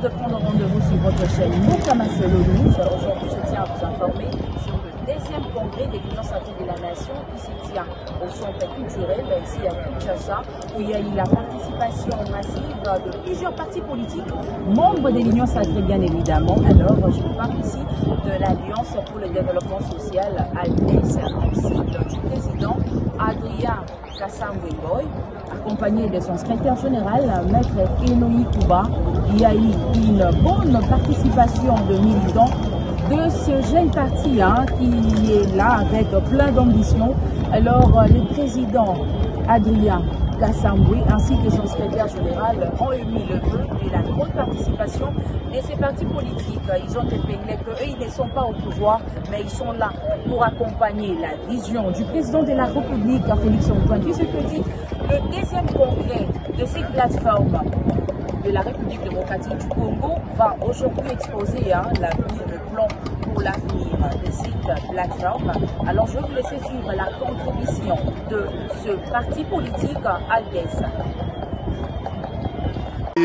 de prendre rendez-vous sur votre chaîne Moukamasolo News. Aujourd'hui, je tiens à vous informer sur le deuxième congrès de l'Union sacrée de la Nation qui se tient au centre culturel ici à Kinshasa, où il y a eu la participation massive de plusieurs partis politiques, membres de l'Union sacrée bien évidemment. Alors, je vous parle ici de l'Alliance pour le développement social ALDES, ainsi du président Adrien Kassamwengoy, accompagné de son secrétaire général, Maître Enoï Kouba. Il y a eu une bonne participation de militants de ce jeune parti qui est là avec plein d'ambition. Alors, le président Adrien Kassamwengoy ainsi que son secrétaire général ont émis le vœu de la grande participation de ces partis politiques. Ils ont épinglé qu'eux, ils ne sont pas au pouvoir, mais ils sont là pour accompagner la vision du président de la République, Félix Antoine Tshisekedi. Le deuxième congrès de cette plateforme de la République démocratique du Congo va aujourd'hui exposer l'avenir, le plan pour l'avenir de cette plateforme. Alors je vais vous laisser suivre la contribution de ce parti politique ALDES.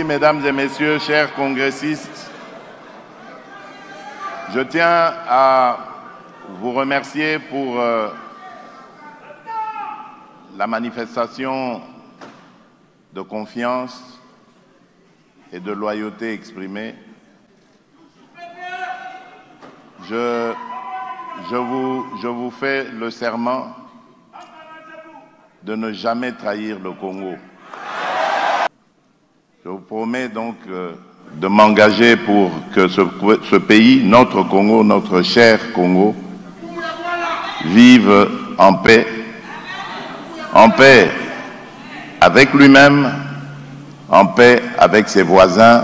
Mesdames et messieurs, chers congressistes, je tiens à vous remercier pour la manifestation de confiance et de loyauté exprimée. Je vous fais le serment de ne jamais trahir le Congo. Je vous promets donc de m'engager pour que ce pays, notre Congo, notre cher Congo, vive en paix avec lui-même, en paix avec ses voisins,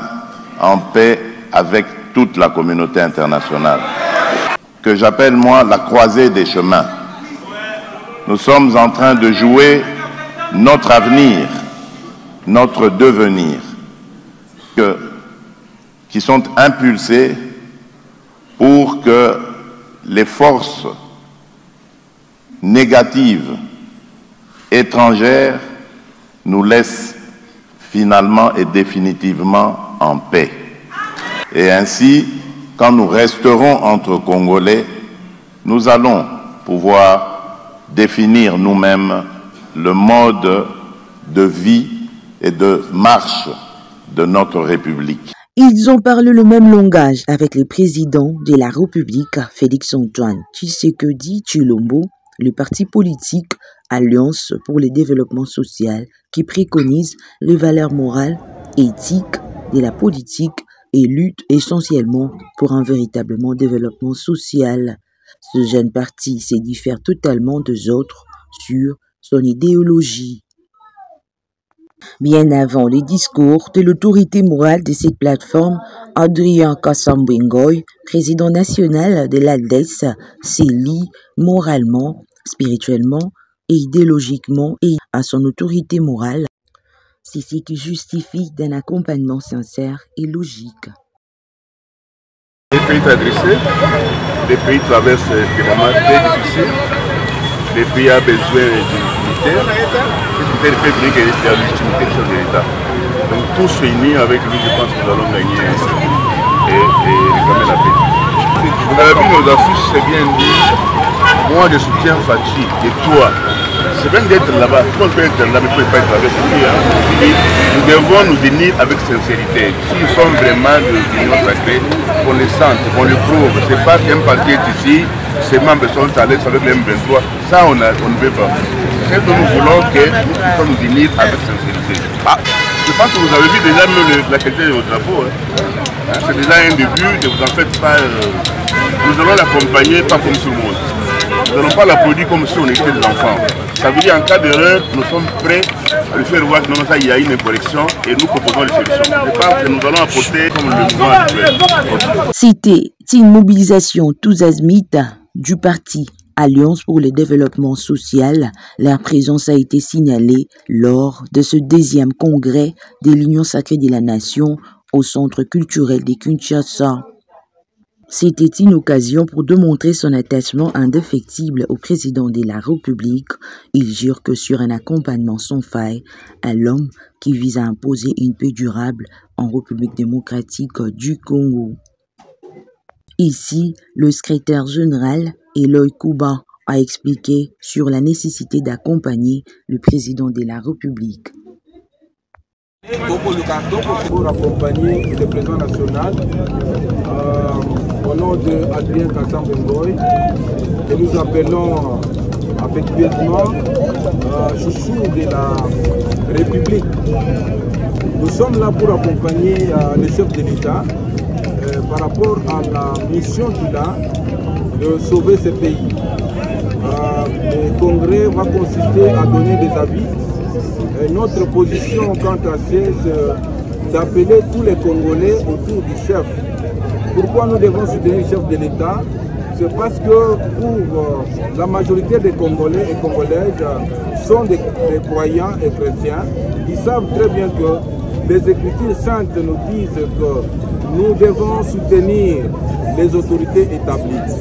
en paix avec toute la communauté internationale. Que j'appelle moi la croisée des chemins. Nous sommes en train de jouer notre avenir, notre devenir, qui sont impulsés pour que les forces négatives étrangères nous laissent finalement et définitivement en paix. Et ainsi, quand nous resterons entre Congolais, nous allons pouvoir définir nous-mêmes le mode de vie et de marche de notre République. Ils ont parlé le même langage avec le président de la République, Félix Antoine Tshisekedi Tshilombo, le parti politique Alliance pour le développement social qui préconise les valeurs morales et éthiques de la politique et lutte essentiellement pour un véritablement développement social. Ce jeune parti se diffère totalement des autres sur son idéologie. Bien avant les discours de l'autorité morale de cette plateforme, Adrien Kassamwengoy, président national de l'ALDES, s'est lié moralement, spirituellement et idéologiquement et à son autorité morale. C'est ce qui justifie d'un accompagnement sincère et logique. Les pays adressés, les pays traversent des moments très difficiles, les pays ont besoin d'unité, et les pays qui ont la légitimité de l'État. Donc tous réunis avec lui, je pense que nous allons gagner et réclamer la paix. Vous avez vu nos affiches, c'est bien dit, moi je soutiens Fachi et toi. C'est bien d'être là-bas, tout le monde peut être là, mais ne peut pas être avec lui. Nous devons nous unir avec sincérité. S'ils sont vraiment de l'union sacrée, qu'on les sente, qu'on les prouve. C'est pas qu'un parti est ici, ses membres sont à l'aise avec le M23. Ça, on ne veut pas. C'est que nous voulons que nous puissions nous unir avec sincérité. Je pense que vous avez vu déjà même la qualité de votre drapeau. C'est déjà un début, ne vous en faites pas. Nous allons l'accompagner, pas comme tout le monde. Nous n'allons pas l'applaudir comme si on était des enfants. Ça veut dire en cas d'erreur, nous sommes prêts à lui faire voir que il y a une correction et nous proposons les solutions. Je pense que nous allons apporter comme le mouvement actuel. C'était une mobilisation tous azimuts du parti Alliance pour le développement social. Leur présence a été signalée lors de ce deuxième congrès de l'Union sacrée de la Nation au centre culturel de Kinshasa. C'était une occasion pour démontrer son attachement indéfectible au président de la République. Il jure que sur un accompagnement sans faille à l'homme qui vise à imposer une paix durable en République démocratique du Congo. Ici, le secrétaire général Eloy Kouba a expliqué sur la nécessité d'accompagner le président de la République. Pour accompagner le président national au nom de Adrien Kassambengoy, que nous appelons affectueusement chouchou de la République. Nous sommes là pour accompagner le chef de l'État par rapport à la mission qu'il a de sauver ce pays. Le congrès va consister à donner des avis. Et notre position quant à c'est d'appeler tous les Congolais autour du chef. Pourquoi nous devons soutenir le chef de l'État? C'est parce que pour la majorité des Congolais et Congolaises sont des croyants et chrétiens. Ils savent très bien que les Écritures saintes nous disent que nous devons soutenir les autorités établies.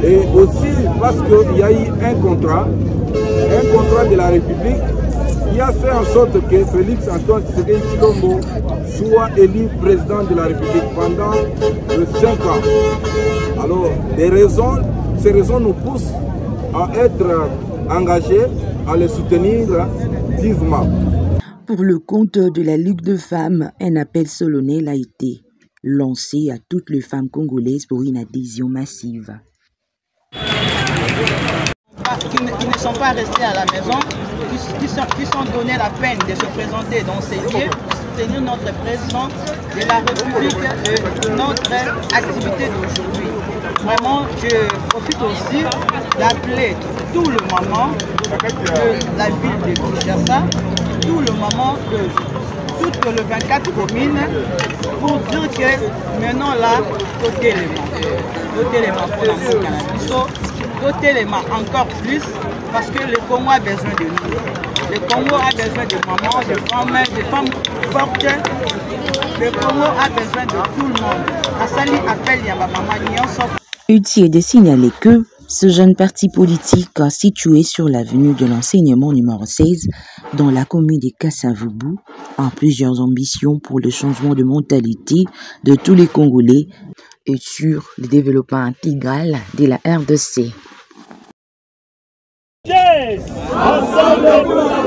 Et aussi parce qu'il y a eu un contrat de la République qui a fait en sorte que Félix Antoine Tshisekedi Tshilombo soit élu président de la République pendant 5 ans. Alors, ces raisons nous poussent à être engagés, à les soutenir vivement. Pour le compte de la Ligue de femmes, un appel solennel a été lancé à toutes les femmes congolaises pour une adhésion massive. Qui ne sont pas restés à la maison, qui sont donnés la peine de se présenter dans ces lieux pour soutenir notre président de la République et notre activité d'aujourd'hui. Vraiment, je profite aussi d'appeler tout le moment de la ville de Kinshasa, tout le moment de toutes les 24 communes pour dire que maintenant là, doter les mains pour l'amour cannabis. Doter les mains encore plus parce que le Congo a besoin de nous. Le Congo a besoin de mamans, de femmes fortes. Le Congo a besoin de tout le monde. Asali appelle Yamba Maman. Utile de signaler que ce jeune parti politique situé sur l'avenue de l'enseignement numéro 16 dans la commune de Kassavubu a plusieurs ambitions pour le changement de mentalité de tous les Congolais et sur le développement intégral de la RDC. Yes! Ensemble pour la